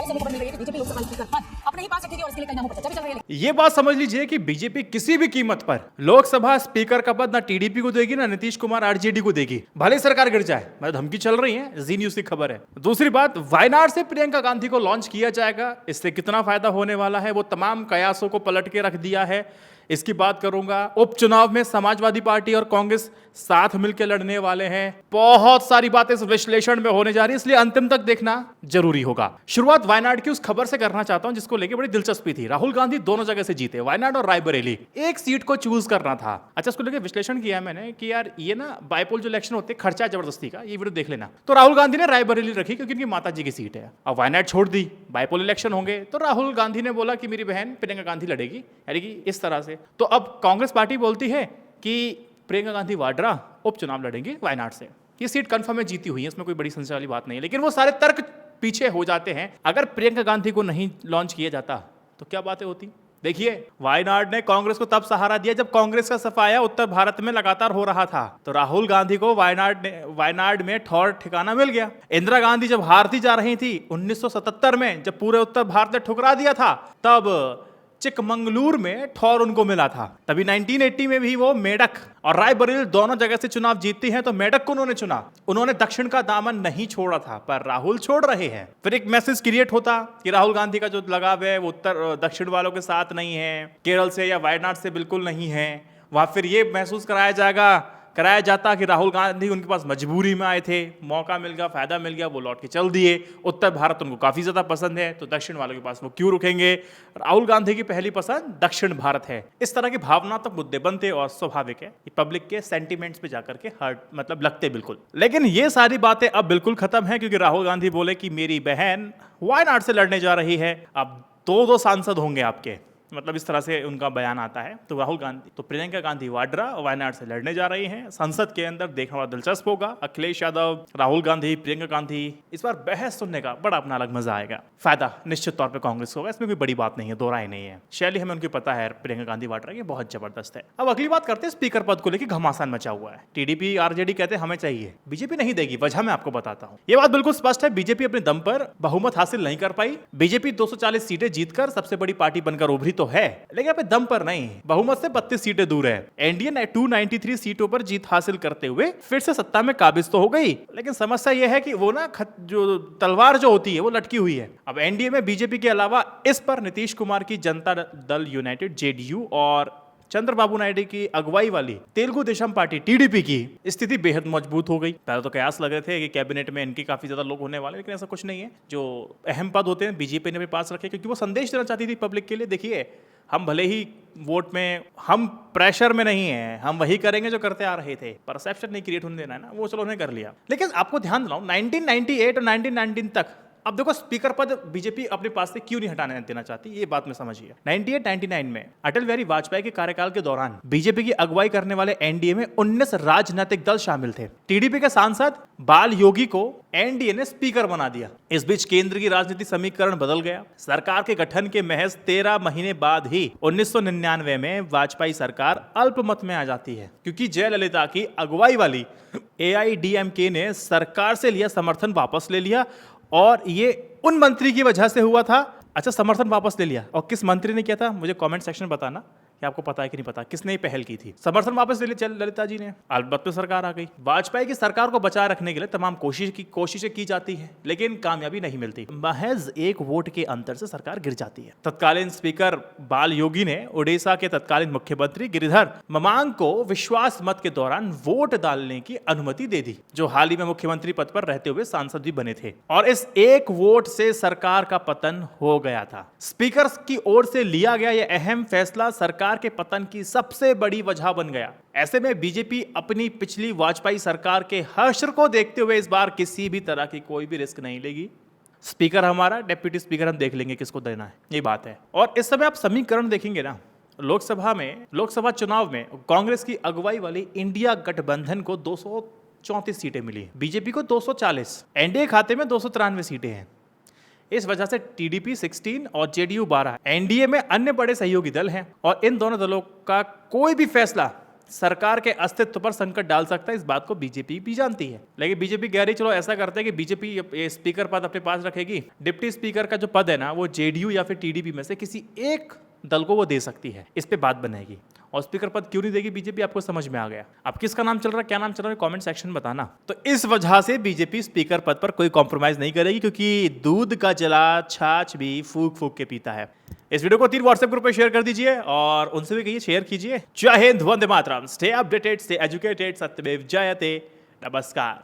ऐसे खबर मिल रही है कि बीजेपी लोकसभा स्पीकर पद अपने ही पास रखेगी और इसके लिए कई नामों पर चर्चा भी चल रही है। ये बात समझ लीजिए कि बीजेपी किसी भी कीमत पर लोकसभा स्पीकर का पद ना टीडीपी को देगी ना नीतीश कुमार आरजेडी को देगी, भले सरकार गिर जाए। मतलब धमकी चल रही है, जी न्यूज की खबर है। दूसरी बात, वायनाड से प्रियंका गांधी को लॉन्च किया जाएगा, इससे कितना फायदा होने वाला है वो तमाम कयासों को पलट के रख दिया है, इसकी बात करूंगा। उपचुनाव में समाजवादी पार्टी और कांग्रेस साथ मिलकर लड़ने वाले हैं। बहुत सारी बातें इस विश्लेषण में होने जा रही है, इसलिए अंतिम तक देखना जरूरी होगा। शुरुआत वायनाड की उस खबर से करना चाहता हूं जिसको लेके बड़ी दिलचस्पी थी। राहुल गांधी दोनों जगह से जीते, वायनाड और रायबरेली, एक सीट को चूज करना था। अच्छा, इसको लेके विश्लेषण किया मैंने कि यार ये ना बाइपोल जो इलेक्शन होते हैं, खर्चा जबरदस्ती का, ये वीडियो देख लेना। तो राहुल गांधी ने रायबरेली रखी क्योंकि उनकी माता जी की सीट है। अब वायनाड छोड़ दी, बाइपोल इलेक्शन होंगे, तो राहुल गांधी ने बोला कि मेरी बहन प्रियंका गांधी लड़ेगी, यानी कि इस तरह से। तो अब कांग्रेस पार्टी बोलती है कि प्रियंका गांधी वाड्रा उपचुनाव लड़ेंगे वायनाड से। ये सीट कंफर्म है, जीती हुई है, इसमें कोई बड़ी संशय वाली बात नहीं है। लेकिन वो सारे तर्क पीछे हो जाते हैं। अगर प्रियंका गांधी को नहीं लॉन्च किया जाता तो क्या बातें होती। देखिए, वायनाड ने कांग्रेस को तब सहारा दिया जब कांग्रेस का सफाया उत्तर भारत में लगातार हो रहा था। तो राहुल गांधी को वायनाड में ठौर ठिकाना मिल गया। इंदिरा गांधी जब हारती जा रही थी 1977 में, जब पूरे उत्तर भारत ने ठुकरा दिया था, तब चिकमंगलूर में ठौर उनको मिला था। तभी 1980 में भी वो मेडक और रायबरेली दोनों जगह से चुनाव जीतती हैं, तो मेडक को उन्होंने चुना। उन्होंने दक्षिण का दामन नहीं छोड़ा था, पर राहुल छोड़ रहे हैं। फिर एक मैसेज क्रिएट होता कि राहुल गांधी का जो लगाव है वो उत्तर दक्षिण वालों के साथ नहीं है, केरल से या वायनाड से बिल्कुल नहीं है। वहां फिर ये महसूस कराया जाता कि राहुल गांधी उनके पास मजबूरी में आए थे, मौका मिल गया, फायदा मिल गया, वो लौट के चल दिए। उत्तर भारत उनको काफी ज्यादा पसंद है, तो दक्षिण वालों के पास वो क्यों रुकेंगे। राहुल गांधी की पहली पसंद दक्षिण भारत है। इस तरह के भावनात्मक मुद्दे बनते और स्वाभाविक है, पब्लिक के सेंटिमेंट्स पे जाकर के हर्ट मतलब लगते बिल्कुल। लेकिन ये सारी बातें अब बिल्कुल खत्म है, क्योंकि राहुल गांधी बोले कि मेरी बहन वायनाड से लड़ने जा रही है। अब दो सांसद होंगे आपके, मतलब इस तरह से उनका बयान आता है। तो राहुल गांधी, तो प्रियंका गांधी वाड्रा और वायनाड से लड़ने जा रही हैं। संसद के अंदर देखना बड़ा दिलचस्प होगा। अखिलेश यादव, राहुल गांधी, प्रियंका गांधी, इस बार बहस सुनने का बड़ा अपना अलग मजा आएगा। फायदा निश्चित तौर पे कांग्रेस को होगा, इसमें कोई बड़ी बात नहीं है, दो राय नहीं है। शैली हमें उनकी पता है, प्रियंका गांधी वाड्रा की बहुत जबरदस्त है। अब अगली बात करते हैं, स्पीकर पद को लेकर घमासान मचा हुआ है। टीडीपी आरजेडी कहते हैं हमें चाहिए, बीजेपी नहीं देगी। वजह मैं आपको बताता हूं। ये बात बिल्कुल स्पष्ट है, बीजेपी अपने दम पर बहुमत हासिल नहीं कर पाई। बीजेपी 240 सीटें जीतकर सबसे बड़ी पार्टी बनकर उभरी तो है, लेकिन पे दम पर नहीं, बहुमत से 32 सीटें दूर है। एनडीए ने 293 सीटों पर जीत हासिल करते हुए फिर से सत्ता में काबिज तो हो गई, लेकिन समस्या यह है कि वो ना जो तलवार जो होती है वो लटकी हुई है। अब एनडीए में बीजेपी के अलावा इस पर नीतीश कुमार की जनता दल यूनाइटेड जेडीयू और चंद्रबाबू नायडू की अगुवाई वाली तेलुगु देशम पार्टी टीडीपी की स्थिति बेहद मजबूत हो गई। पहले तो कयास लग रहे थे कि कैबिनेट में इनके काफी ज्यादा लोग होने वाले, लेकिन ऐसा कुछ नहीं है। जो अहम पद होते हैं बीजेपी ने भी पास रखे, क्योंकि वो संदेश देना चाहती थी पब्लिक के लिए। देखिए, हम भले ही वोट में, हम प्रेशर में नहीं है, हम वही करेंगे जो करते आ रहे थे। परसेप्शन नहीं क्रिएट होने देना है ना, वो चलो उन्होंने कर लिया। लेकिन आपको ध्यान दिलाऊं, 1998 और 1919 तक, अब देखो स्पीकर पद बीजेपी अपने पास से क्यों नहीं हटाने देना चाहती, ये बात में समझिए। 98-99 में अटल बिहारी वाजपेयी के कार्यकाल के दौरान बीजेपी की अगुवाई करने वाले एनडीए में 19 राजनीतिक दल शामिल थे। टीडीपी के सांसद बाल योगी को एनडीए ने स्पीकर बना दिया। इस बीच केंद्र की राजनीति समीकरण बदल गया। सरकार के गठन के महज 13 महीने बाद ही 1999 में वाजपेयी सरकार अल्पमत में आ जाती है, क्योंकि जयललिता की अगुवाई वाली एआईडीएमके ने सरकार से लिया समर्थन वापस ले लिया, और ये उन मंत्री की वजह से हुआ था। अच्छा, समर्थन वापस ले लिया, और किस मंत्री ने किया था मुझे कमेंट सेक्शन में बताना कि आपको पता है कि नहीं पता, किसने पहल की थी। समर्थन वापस ले लिया ललिता जी ने, अलबत्त पे सरकार आ गई। वाजपेयी की सरकार को बचाए रखने के लिए तमाम कोशिशें की जाती हैं, लेकिन कामयाबी नहीं मिलती। महज एक वोट के अंतर से सरकार गिर जाती है। तत्कालीन स्पीकर बाल योगी ने उड़ीसा के तत्कालीन मुख्यमंत्री गिरिधर ममांग को विश्वास मत के दौरान वोट डालने की अनुमति दे दी, जो हाल ही में मुख्यमंत्री पद पर रहते हुए सांसद भी बने थे, और इस एक वोट से सरकार का पतन हो गया था। स्पीकर की ओर से लिया गया यह अहम फैसला सरकार के पतन की सबसे बड़ी वजह बन गया। ऐसे में बीजेपी अपनी पिछली वाजपेयी सरकार के हश्र को देखते हुए इस बार किसी भी तरह की कोई भी रिस्क नहीं लेगी। स्पीकर हमारा, डेप्यूटी स्पीकर हम देख लेंगे किसको देना है, ये बात है। और इस समय आप समीकरण देखेंगे ना, लोकसभा चुनाव में कांग्रेस की अगुवाई वाली इंडिया गठबंधन को 234 सीटें मिली, बीजेपी को 240, एनडीए खाते में 293 सीटें हैं। इस वजह से टीडीपी 16 और जेडीयू 12। एनडीए में अन्य बड़े सहयोगी दल हैं, और इन दोनों दलों का कोई भी फैसला सरकार के अस्तित्व पर संकट डाल सकता है, इस बात को बीजेपी भी जानती है। लेकिन बीजेपी कह रही चलो ऐसा करते हैं कि बीजेपी स्पीकर पद अपने पास रखेगी, डिप्टी स्पीकर का जो पद है ना वो जेडीयू या फिर टीडीपी में से किसी एक दल को वो दे सकती है, इस पे बात बनेगी। और स्पीकर पद क्यों नहीं देगी बीजेपी, आपको समझ में आ गया। अब किसका नाम चल रहा है, क्या नाम चल रहा है, कमेंट सेक्शन में बताना। तो इस वजह से बीजेपी स्पीकर पद पर कोई कॉम्प्रोमाइज नहीं करेगी, क्योंकि दूध का जला छाछ भी फूक फूक के पीता है। इस वीडियो को 3 व्हाट्सएप ग्रुप पे शेयर कर दीजिए और उनसे भी कहिए शेयर कीजिए। जय Hind, Vande Mataram, stay updated, stay educated, सत्यमेव जयते, नमस्कार।